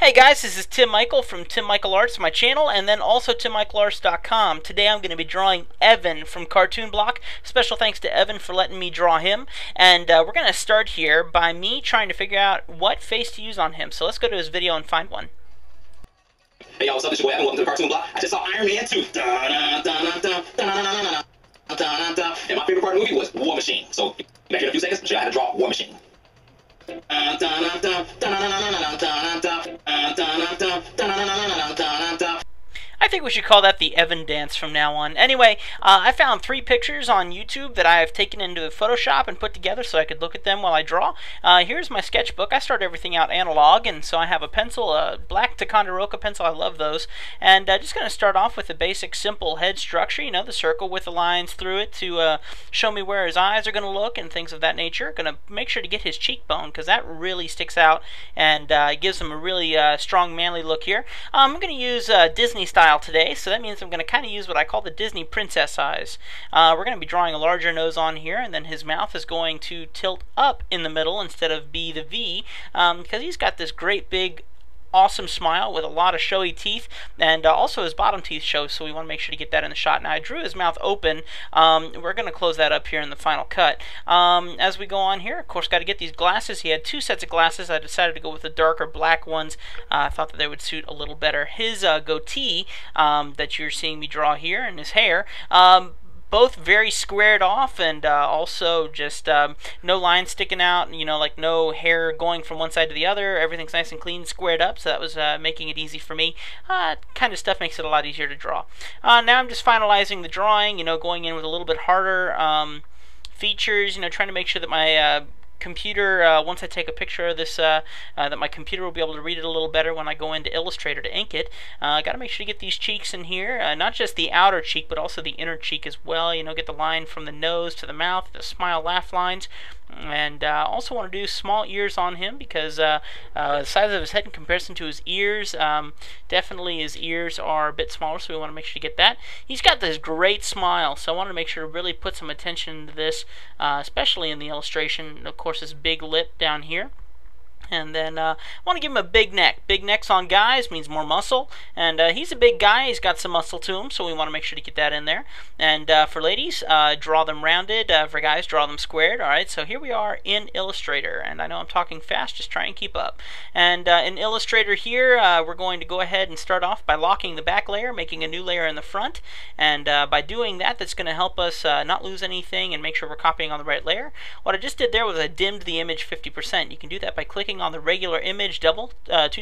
Hey guys, this is Tim Michael from Tim Michael Arts, my channel, and then also TimMichaelArts.com. Today I'm going to be drawing Evan from CartoonBlock. Special thanks to Evan for letting me draw him. And we're going to start here by me trying to figure out what face to use on him. So let's go to his video and find one. Hey y'all, what's up? This your boy Evan. Welcome to the Cartoon Block. I just saw Iron Man 2. And my favorite part of the movie was War Machine. So back in a few seconds, I'll show you how to draw War Machine. I think we should call that the Evan dance from now on. Anyway, I found 3 pictures on YouTube that I have taken into Photoshop and put together so I could look at them while I draw. Here's my sketchbook. I start everything out analog, and so I have a pencil, a black Ticonderoga pencil. I love those. And just going to start off with the basic simple head structure, you know, the circle with the lines through it to show me where his eyes are going to look and things of that nature. Going to make sure to get his cheekbone because that really sticks out and gives him a really strong manly look here. I'm going to use Disney style today, so that means I'm going to kind of use what I call the Disney princess eyes. We're going to be drawing a larger nose on here, and then his mouth is going to tilt up in the middle instead of be the V, because he's got this great big awesome smile with a lot of showy teeth, and also his bottom teeth show, so we want to make sure to get that in the shot. Now I drew his mouth open. We're going to close that up here in the final cut. As we go on here, of course, got to get these glasses. He had 2 sets of glasses. I decided to go with the darker black ones. I thought that they would suit a little better. His goatee that you're seeing me draw here, and his hair, both very squared off, and also just no lines sticking out, you know, like no hair going from one side to the other. Everything's nice and clean, squared up, so that was making it easy for me. Kind of stuff makes it a lot easier to draw. Now I'm just finalizing the drawing, you know, going in with a little bit harder features, you know, trying to make sure that my computer, once I take a picture of this, that my computer will be able to read it a little better when I go into Illustrator to ink it. Got to make sure to get these cheeks in here, not just the outer cheek, but also the inner cheek as well. You know, get the line from the nose to the mouth, the smile, laugh lines. And also want to do small ears on him because the size of his head in comparison to his ears, definitely his ears are a bit smaller, so we want to make sure to get that. He's got this great smile, so I want to make sure to really put some attention to this, especially in the illustration. Of course, his big lip down here. And then I want to give him a big neck. Big necks on guys means more muscle. And he's a big guy. He's got some muscle to him, so we want to make sure to get that in there. And for ladies, draw them rounded. For guys, draw them squared. All right, so here we are in Illustrator. And I know I'm talking fast. Just try and keep up. And in Illustrator here, we're going to go ahead and start off by locking the back layer, making a new layer in the front. And by doing that, that's going to help us not lose anything and make sure we're copying on the right layer. What I just did there was I dimmed the image 50%. You can do that by clicking on the regular image 2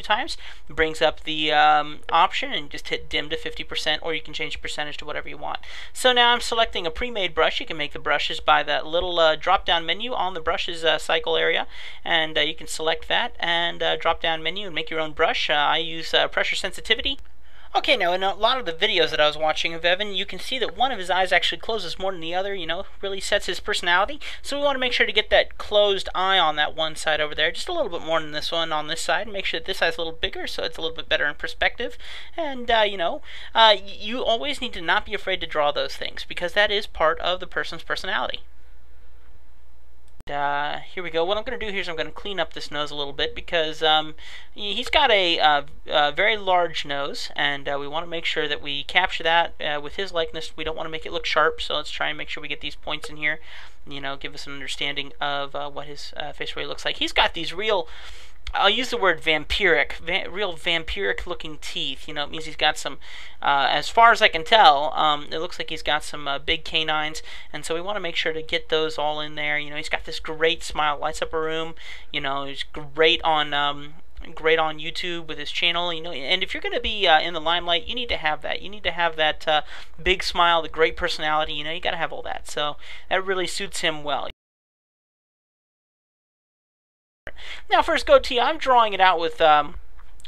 times. It brings up the option and just hit dim to 50%, or you can change the percentage to whatever you want. So now I'm selecting a pre-made brush. You can make the brushes by that little drop-down menu on the brushes cycle area, and you can select that and drop-down menu and make your own brush. I use pressure sensitivity. Okay, now in a lot of the videos that I was watching of Evan, you can see that one of his eyes actually closes more than the other, you know, really sets his personality. So we want to make sure to get that closed eye on that one side over there, just a little bit more than this one on this side. Make sure that this eye's a little bigger so it's a little bit better in perspective. And, you know, you always need to not be afraid to draw those things because that is part of the person's personality. Here we go. What I'm going to do here is I'm going to clean up this nose a little bit because he's got a very large nose, and we want to make sure that we capture that with his likeness. We don't want to make it look sharp, so let's try and make sure we get these points in here, you know, give us an understanding of what his face really looks like. He's got these real, I'll use the word vampiric, real vampiric looking teeth. You know, it means he's got some, as far as I can tell, it looks like he's got some big canines, and so we want to make sure to get those all in there. You know, he's got this great smile, lights up a room. You know, he's great on YouTube with his channel, you know, and if you're going to be in the limelight, you need to have that. You need to have that big smile, the great personality, you know, you got to have all that. So that really suits him well. Now for his goatee, I'm drawing it out with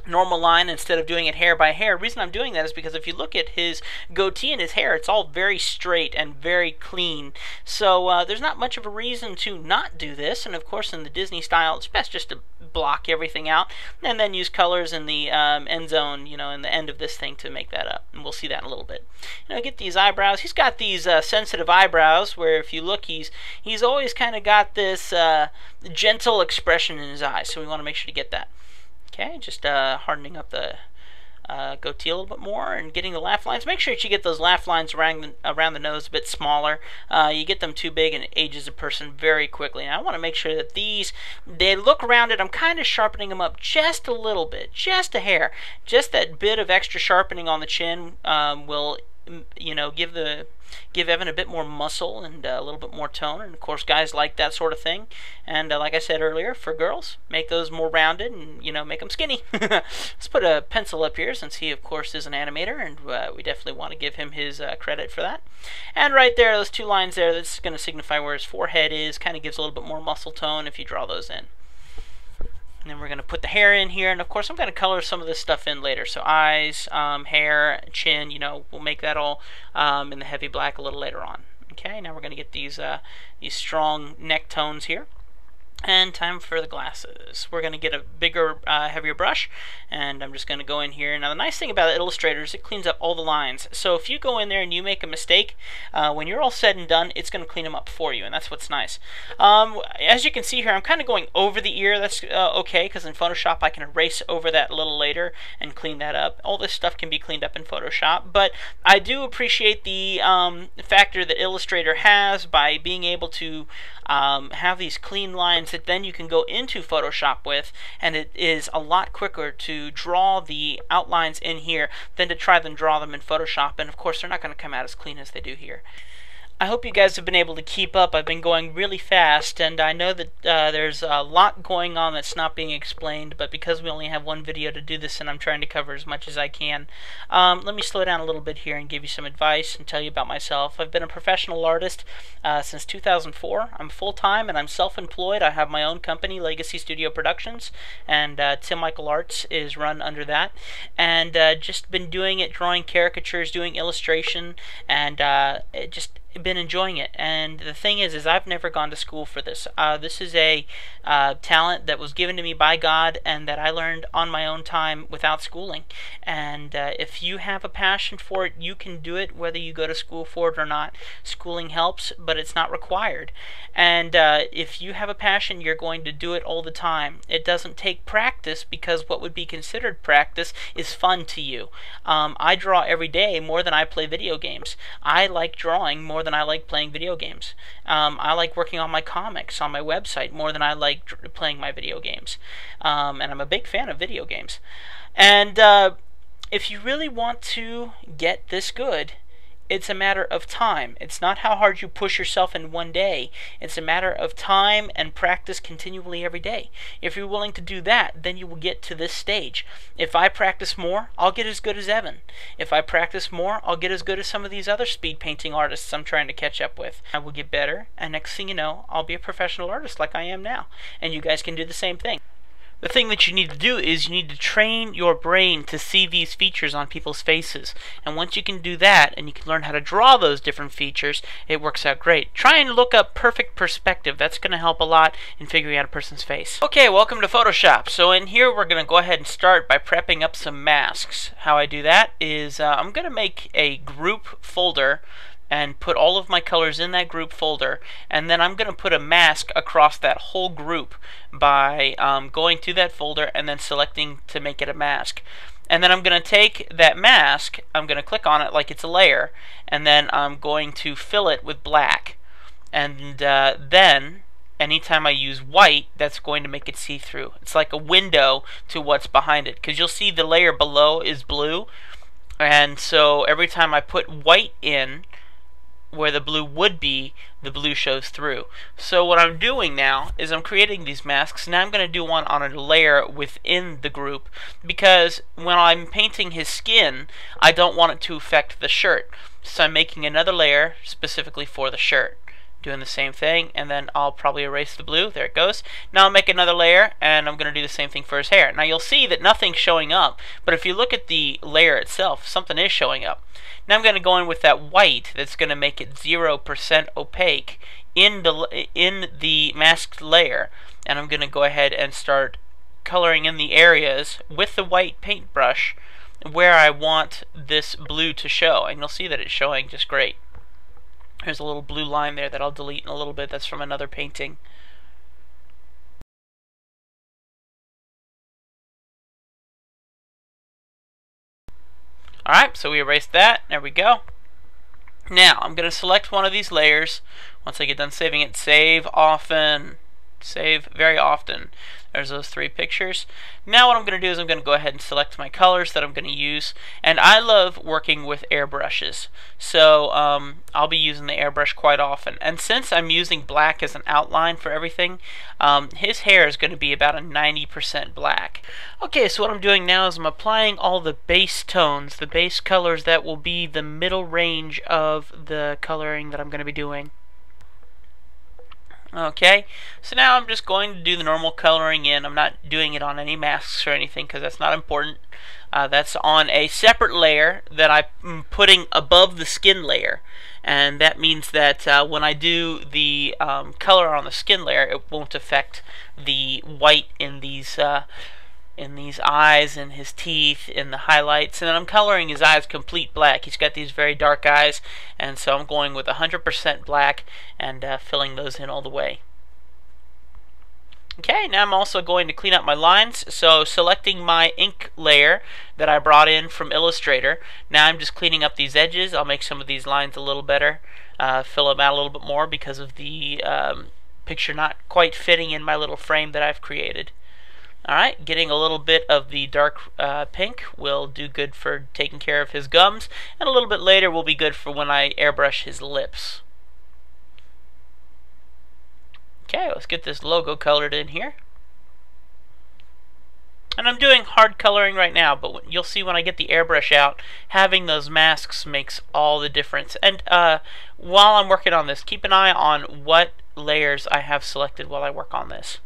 normal line instead of doing it hair by hair. The reason I'm doing that is because if you look at his goatee and his hair, it's all very straight and very clean. So there's not much of a reason to not do this. And of course, in the Disney style, it's best just to block everything out and then use colors in the end zone, you know, in the end of this thing to make that up. And we'll see that in a little bit. You know, get these eyebrows. He's got these sensitive eyebrows where if you look, he's always kind of got this gentle expression in his eyes. So we want to make sure to get that. Okay, just hardening up the goatee a little bit more and getting the laugh lines. Make sure that you get those laugh lines around the nose a bit smaller. You get them too big and it ages a person very quickly. And I want to make sure that they look rounded. I'm kind of sharpening them up just a little bit, just a hair. Just that bit of extra sharpening on the chin will, you know, give Evan a bit more muscle and a little bit more tone. And of course, guys like that sort of thing. And like I said earlier, for girls, make those more rounded and, you know, make them skinny. Let's put a pencil up here, since he of course is an animator, and we definitely want to give him his credit for that. And right there, those two lines there, that's going to signify where his forehead is. Kind of gives a little bit more muscle tone if you draw those in. And then we're going to put the hair in here, and of course I'm going to color some of this stuff in later. So eyes, hair, chin, you know, we'll make that all in the heavy black a little later on. Okay, now we're going to get these strong neck tones here. And time for the glasses. We're going to get a bigger, heavier brush, and I'm just going to go in here. Now the nice thing about Illustrator is it cleans up all the lines. So if you go in there and you make a mistake, when you're all said and done, it's going to clean them up for you, and that's what's nice. As you can see here, I'm kind of going over the ear. That's okay, because in Photoshop I can erase over that a little later and clean that up. All this stuff can be cleaned up in Photoshop, but I do appreciate the factor that Illustrator has by being able to have these clean lines that then you can go into Photoshop with, and it is a lot quicker to draw the outlines in here than to try and draw them in Photoshop. And of course they're not going to come out as clean as they do here. I hope you guys have been able to keep up. I've been going really fast, and I know that there's a lot going on that's not being explained, but because we only have one video to do this and I'm trying to cover as much as I can, let me slow down a little bit here and give you some advice and tell you about myself. I've been a professional artist since 2004. I'm full-time and I'm self-employed. I have my own company, Legacy Studio Productions, and Tim Michael Arts is run under that. And just been doing it, drawing caricatures, doing illustration, and just been enjoying it. And the thing is I've never gone to school for this. This is a talent that was given to me by God and that I learned on my own time without schooling. And if you have a passion for it, you can do it whether you go to school for it or not. Schooling helps, but it's not required. And if you have a passion, you're going to do it all the time. It doesn't take practice, because what would be considered practice is fun to you. I draw every day more than I play video games. I like drawing more than I like playing video games. I like working on my comics on my website more than I like playing my video games. And I'm a big fan of video games. And if you really want to get this good, it's a matter of time. It's not how hard you push yourself in one day. It's a matter of time and practice continually every day. If you're willing to do that, then you will get to this stage. If I practice more, I'll get as good as Evan. If I practice more, I'll get as good as some of these other speed painting artists I'm trying to catch up with. I will get better, and next thing you know, I'll be a professional artist like I am now. And you guys can do the same thing. The thing that you need to do is you need to train your brain to see these features on people's faces. And once you can do that, and you can learn how to draw those different features, it works out great. Try and look up perfect perspective. That's going to help a lot in figuring out a person's face. Okay, welcome to Photoshop. So in here, we're going to go ahead and start by prepping up some masks. How I do that is I'm going to make a group folder and put all of my colors in that group folder, and then I'm going to put a mask across that whole group by going to that folder and then selecting to make it a mask. And then I'm going to take that mask, I'm going to click on it like it's a layer, and then I'm going to fill it with black. And then anytime I use white, that's going to make it see-through. It's like a window to what's behind it, because you'll see the layer below is blue, and so every time I put white in where the blue would be, the blue shows through. So what I'm doing now is I'm creating these masks. Now I'm going to do one on a layer within the group, because when I'm painting his skin, I don't want it to affect the shirt. So I'm making another layer specifically for the shirt. Doing the same thing, and then I'll probably erase the blue. There it goes. Now I'll make another layer, and I'm going to do the same thing for his hair. Now you'll see that nothing's showing up, but if you look at the layer itself, something is showing up. Now I'm going to go in with that white that's going to make it 0% opaque in the masked layer, and I'm going to go ahead and start coloring in the areas with the white paintbrush where I want this blue to show, and you'll see that it's showing just great. There's a little blue line there that I'll delete in a little bit. That's from another painting. Alright, so we erased that. There we go. Now, I'm going to select one of these layers. Once I get done saving it, save often. Save very often. There's those 3 pictures. Now what I'm going to do is I'm going to go ahead and select my colors that I'm going to use. And I love working with airbrushes. So I'll be using the airbrush quite often. And since I'm using black as an outline for everything, his hair is going to be about a 90% black. Okay, so what I'm doing now is I'm applying all the base tones, the base colors that will be the middle range of the coloring that I'm going to be doing. Okay, so now I'm just going to do the normal coloring in. I'm not doing it on any masks or anything because that's not important. That's on a separate layer that I'm putting above the skin layer. And that means that when I do the color on the skin layer, it won't affect the white in these eyes and his teeth and the highlights. And then I'm coloring his eyes complete black. He's got these very dark eyes, and so I'm going with 100% black and filling those in all the way. Okay, now I'm also going to clean up my lines. So selecting my ink layer that I brought in from Illustrator, now I'm just cleaning up these edges. I'll make some of these lines a little better, fill them out a little bit more because of the picture not quite fitting in my little frame that I've created. Alright, getting a little bit of the dark pink will do good for taking care of his gums, and a little bit later will be good for when I airbrush his lips. Okay, let's get this logo colored in here. And I'm doing hard coloring right now, but you'll see when I get the airbrush out, having those masks makes all the difference. And while I'm working on this, keep an eye on what layers I have selected while I work on this.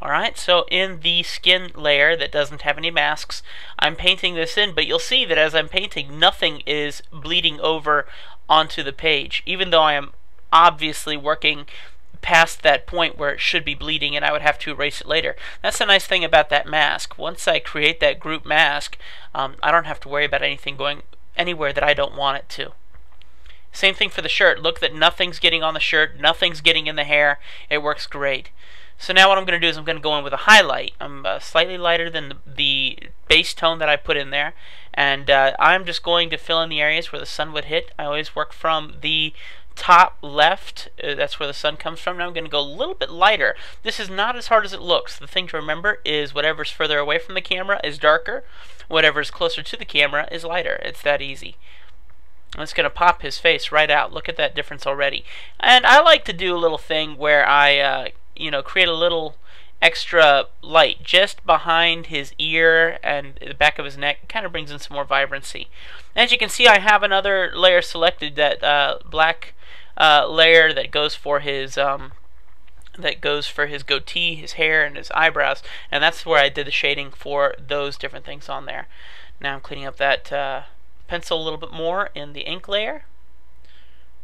Alright, so in the skin layer that doesn't have any masks, I'm painting this in, but you'll see that as I'm painting, nothing is bleeding over onto the page, even though I am obviously working past that point where it should be bleeding and I would have to erase it later. That's the nice thing about that mask. Once I create that group mask, I don't have to worry about anything going anywhere that I don't want it to. Same thing for the shirt. Look that nothing's getting on the shirt, nothing's getting in the hair. It works great. So now what I'm going to do is I'm going to go in with a highlight. I'm slightly lighter than the base tone that I put in there. And I'm just going to fill in the areas where the sun would hit. I always work from the top left. That's where the sun comes from. Now I'm going to go a little bit lighter. This is not as hard as it looks. The thing to remember is whatever's further away from the camera is darker. Whatever's closer to the camera is lighter. It's that easy. It's going to pop his face right out. Look at that difference already. And I like to do a little thing where I create a little extra light just behind his ear and the back of his neck. It kind of brings in some more vibrancy. As you can see, I have another layer selected, that black layer that goes for his goatee, his hair, and his eyebrows, and that's where I did the shading for those different things on there. Now I'm cleaning up that pencil a little bit more in the ink layer.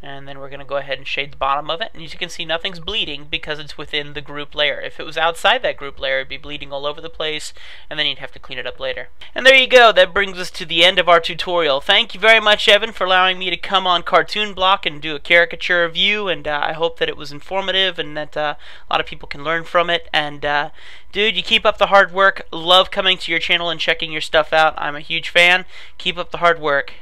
And then we're going to go ahead and shade the bottom of it. And as you can see, nothing's bleeding because it's within the group layer. If it was outside that group layer, it'd be bleeding all over the place, and then you'd have to clean it up later. And there you go. That brings us to the end of our tutorial. Thank you very much, Evan, for allowing me to come on CartoonBlock and do a caricature of you. And I hope that it was informative and that a lot of people can learn from it. And dude, you keep up the hard work. Love coming to your channel and checking your stuff out. I'm a huge fan. Keep up the hard work.